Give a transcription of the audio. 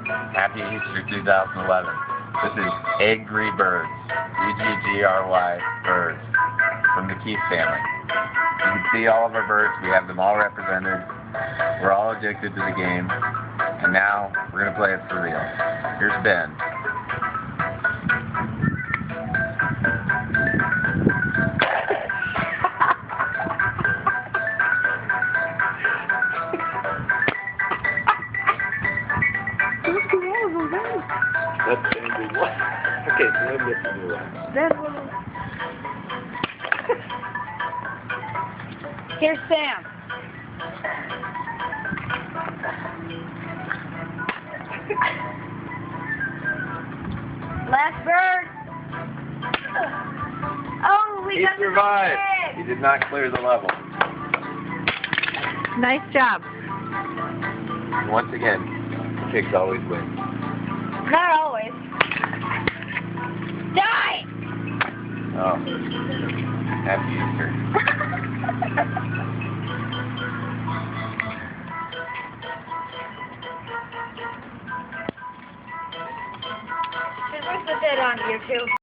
Happy Easter 2011. This is Eggry Birds, E-G-G-R-Y Birds, from the Keith family. You can see all of our birds. We have them all represented. We're all addicted to the game. And now, we're going to play it for real. Here's Ben. That's ending one. Okay, so let me listen to one. That one. Here's Sam. Last bird. Oh, we He got survived. the He did not clear the level. Nice job. And once again, the pigs always win. Not always. Die! Oh. Happy Easter. Should we put that on YouTube?